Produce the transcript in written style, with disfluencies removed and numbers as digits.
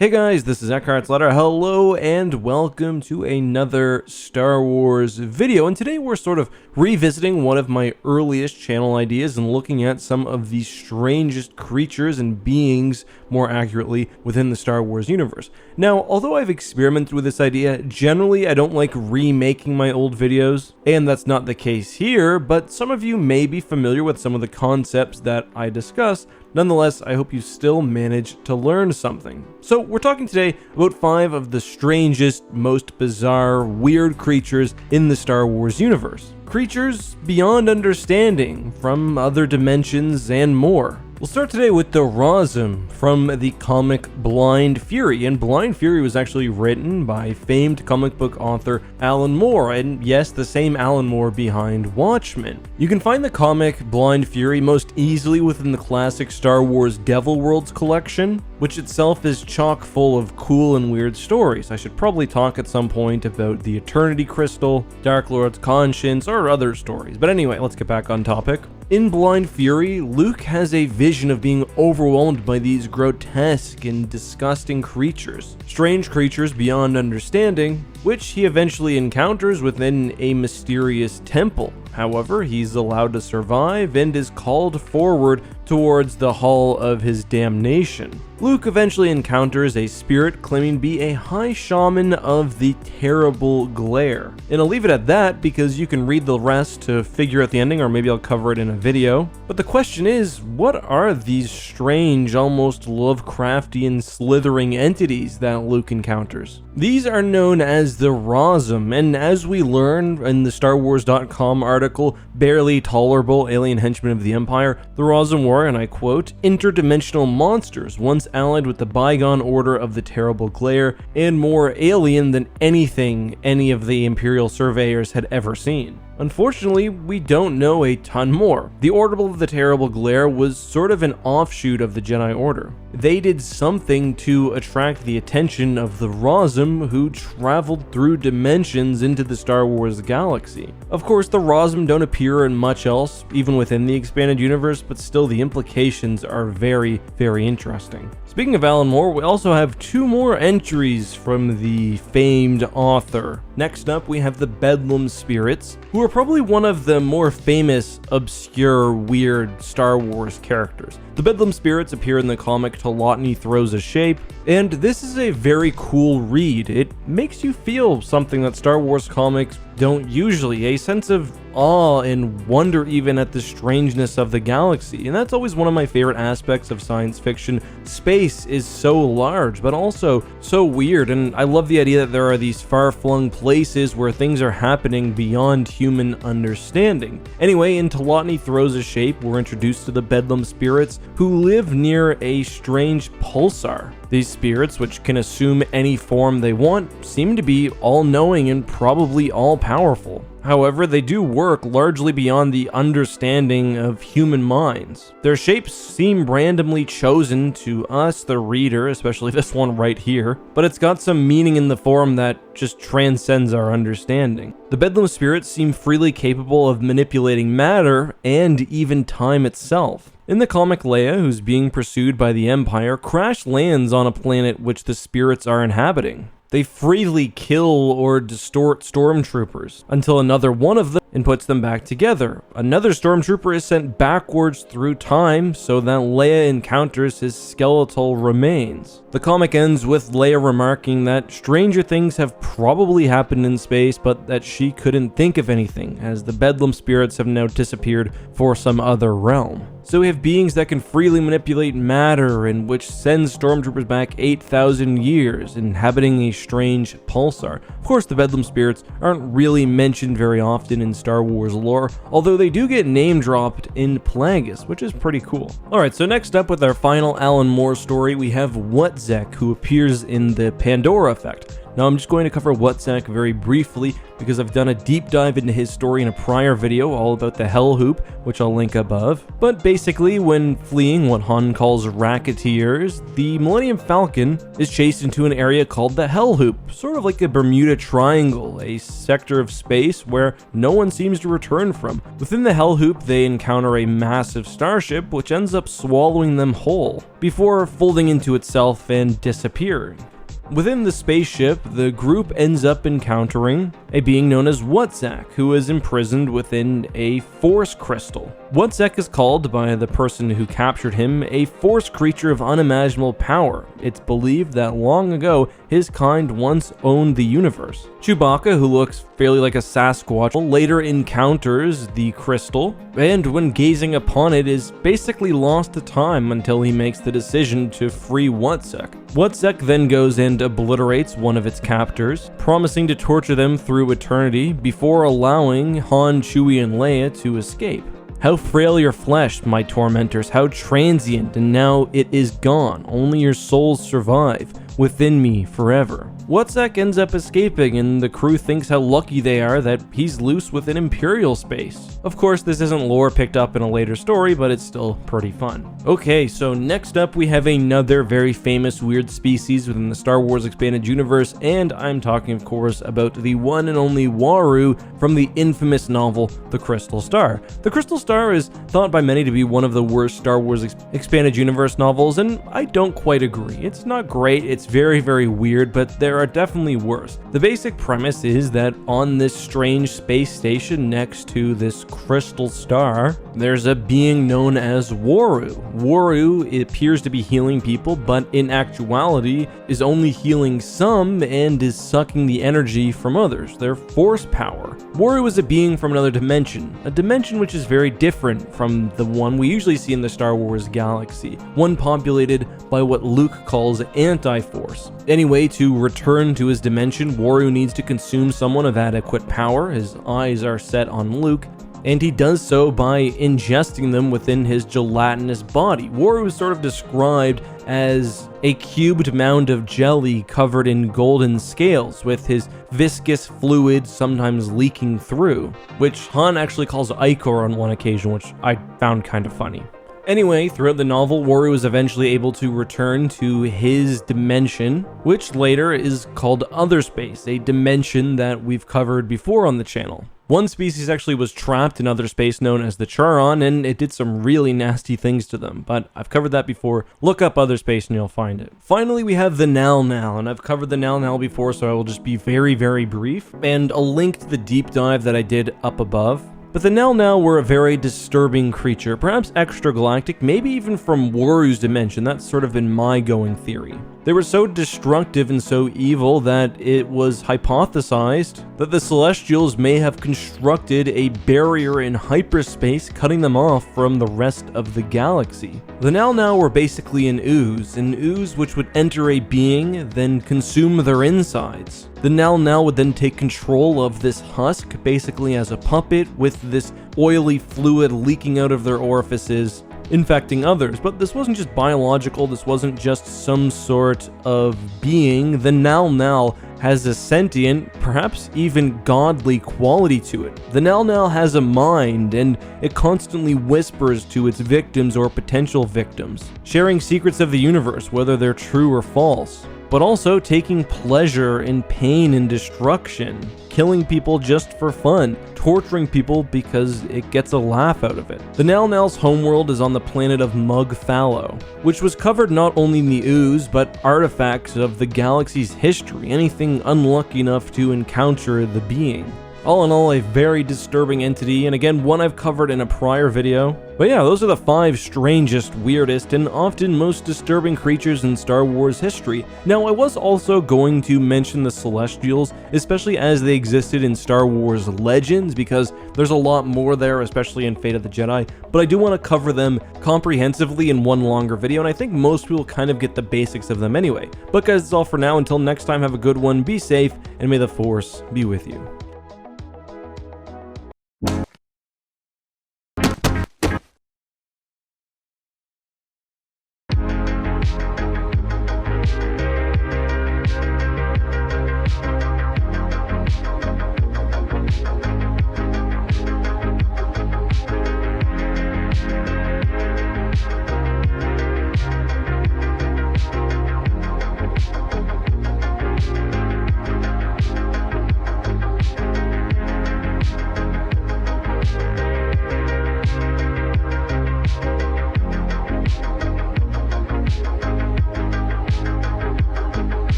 Hey guys, this is EckhartsLadder. Hello and welcome to another Star Wars video. And today we're sort of revisiting one of my earliest channel ideas and looking at some of the strangest creatures and beings, more accurately, within the Star Wars universe. Now, although I've experimented with this idea, generally I don't like remaking my old videos, and that's not the case here, but some of you may be familiar with some of the concepts that I discuss. Nonetheless, I hope you still manage to learn something. So we're talking today about 5 of the strangest, most bizarre, weird creatures in the Star Wars universe. Creatures beyond understanding, from other dimensions and more. We'll start today with the Rawsome from the comic Blind Fury, and Blind Fury was actually written by famed comic book author Alan Moore, and yes, the same Alan Moore behind Watchmen. You can find the comic Blind Fury most easily within the classic Star Wars Devil Worlds collection, which itself is chock full of cool and weird stories. I should probably talk at some point about the Eternity Crystal, Dark Lord's Conscience, or other stories, but anyway, let's get back on topic. In Blind Fury, Luke has a vision of being overwhelmed by these grotesque and disgusting creatures. Strange creatures beyond understanding, which he eventually encounters within a mysterious temple. However, he's allowed to survive and is called forward towards the hall of his damnation. Luke eventually encounters a spirit claiming to be a high shaman of the Terrible Glare. And I'll leave it at that because you can read the rest to figure out the ending, or maybe I'll cover it in a video. But the question is, what are these strange, almost Lovecraftian slithering entities that Luke encounters? These are known as the Rawsome, and as we learn in the StarWars.com article, Barely Tolerable Alien Henchmen of the Empire, the Rawsome were, and I quote, interdimensional monsters, once allied with the bygone order of the Terrible Glare, and more alien than anything any of the Imperial surveyors had ever seen. Unfortunately, we don't know a ton more. The Order of the Terrible Glare was sort of an offshoot of the Jedi Order. They did something to attract the attention of the Rawsome, who traveled through dimensions into the Star Wars galaxy. Of course, the Rawsome don't appear in much else, even within the expanded universe, but still the implications are very, very interesting. Speaking of Alan Moore, we also have 2 more entries from the famed author. Next up, we have the Beldam Spirits, who are probably one of the more famous, obscure, weird Star Wars characters. The Beldam Spirits appear in the comic Telotni Throws a Shape, and this is a very cool read. It makes you feel something that Star Wars comics don't usually, a sense of awe and wonder even at the strangeness of the galaxy. And that's always one of my favorite aspects of science fiction. Space is so large, but also so weird, and I love the idea that there are these far-flung places where things are happening beyond human understanding. Anyway, in Telotni Throws a Shape, we're introduced to the Beldam Spirits, who live near a strange pulsar. These spirits, which can assume any form they want, seem to be all-knowing and probably all-powerful. However, they do work largely beyond the understanding of human minds. Their shapes seem randomly chosen to us, the reader, especially this one right here, but it's got some meaning in the form that just transcends our understanding. The Beldam Spirits seem freely capable of manipulating matter and even time itself. In the comic, Leia, who's being pursued by the Empire, crash lands on a planet which the spirits are inhabiting. They freely kill or distort stormtroopers until another one of them puts them back together. Another stormtrooper is sent backwards through time so that Leia encounters his skeletal remains. The comic ends with Leia remarking that stranger things have probably happened in space, but that she couldn't think of anything, as the Beldam Spirits have now disappeared for some other realm. So we have beings that can freely manipulate matter, and which sends stormtroopers back 8,000 years, inhabiting a strange pulsar. Of course, the Beldam Spirits aren't really mentioned very often in Star Wars lore, although they do get name dropped in Plagueis, which is pretty cool. Alright, so next up with our final Alan Moore story, we have Wutzek, who appears in the Pandora Effect. Now I'm just going to cover Whatzek very briefly because I've done a deep dive into his story in a prior video all about the Hell Hoop, which I'll link above. But basically, when fleeing what Han calls racketeers, the Millennium Falcon is chased into an area called the Hell Hoop, sort of like a Bermuda Triangle, a sector of space where no one seems to return from. Within the Hell Hoop, they encounter a massive starship which ends up swallowing them whole, before folding into itself and disappearing. Within the spaceship, the group ends up encountering a being known as Wutzek, who is imprisoned within a force crystal. Wutzek is called by the person who captured him a force creature of unimaginable power. It's believed that long ago, his kind once owned the universe. Chewbacca, who looks fairly like a Sasquatch, later encounters the crystal, and when gazing upon it is basically lost to time until he makes the decision to free Wutzek. Wutzek then goes and obliterates one of its captors, promising to torture them through eternity before allowing Han, Chewie, and Leia to escape. How frail your flesh, my tormentors, how transient, and now it is gone. Only your souls survive within me forever. Wutzek ends up escaping, and the crew thinks how lucky they are that he's loose within Imperial space. Of course, this isn't lore picked up in a later story, but it's still pretty fun. Okay, so next up we have another very famous weird species within the Star Wars Expanded Universe, and I'm talking, of course, about the one and only Waru from the infamous novel The Crystal Star. The Crystal Star is thought by many to be one of the worst Star Wars Expanded Universe novels, and I don't quite agree. It's not great, it's very, very weird, but there are definitely worse. The basic premise is that on this strange space station next to this crystal star, there's a being known as Waru. Waru appears to be healing people, but in actuality is only healing some and is sucking the energy from others, their force power. Waru is a being from another dimension, a dimension which is very different from the one we usually see in the Star Wars galaxy, one populated by what Luke calls anti-force. Anyway, to return to his dimension, Waru needs to consume someone of adequate power. His eyes are set on Luke, and he does so by ingesting them within his gelatinous body. Waru is sort of described as a cubed mound of jelly covered in golden scales, with his viscous fluid sometimes leaking through, which Han actually calls ichor on one occasion, which I found kind of funny. Anyway, throughout the novel, Waru is eventually able to return to his dimension, which later is called Other Space, a dimension that we've covered before on the channel. One species actually was trapped in Other Space known as the Charon, and it did some really nasty things to them, but I've covered that before. Look up Other Space and you'll find it. Finally, we have the Nal Nal, and I've covered the Nal Nal before, so I will just be very, very brief, and I'll link to the deep dive that I did up above. But the Nal Nal were a very disturbing creature, perhaps extragalactic, maybe even from Waru's dimension. That's sort of been my going theory. They were so destructive and so evil that it was hypothesized that the Celestials may have constructed a barrier in hyperspace, cutting them off from the rest of the galaxy. The Nal Nal were basically an ooze which would enter a being, then consume their insides. The Nal Nal would then take control of this husk, basically as a puppet, with this oily fluid leaking out of their orifices, infecting others. But this wasn't just biological, this wasn't just some sort of being. The Nal Nal has a sentient, perhaps even godly quality to it. The Nal Nal has a mind, and it constantly whispers to its victims or potential victims, sharing secrets of the universe, whether they're true or false, but also taking pleasure in pain and destruction, killing people just for fun, torturing people because it gets a laugh out of it. The Nal Nal's homeworld is on the planet of Mugfallow, which was covered not only in the ooze, but artifacts of the galaxy's history, anything unlucky enough to encounter the being. All in all, a very disturbing entity, and again, one I've covered in a prior video. But yeah, those are the 5 strangest, weirdest, and often most disturbing creatures in Star Wars history. Now, I was also going to mention the Celestials, especially as they existed in Star Wars Legends, because there's a lot more there, especially in Fate of the Jedi, but I do want to cover them comprehensively in one longer video, and I think most people kind of get the basics of them anyway. But guys, that's all for now. Until next time, have a good one, be safe, and may the Force be with you.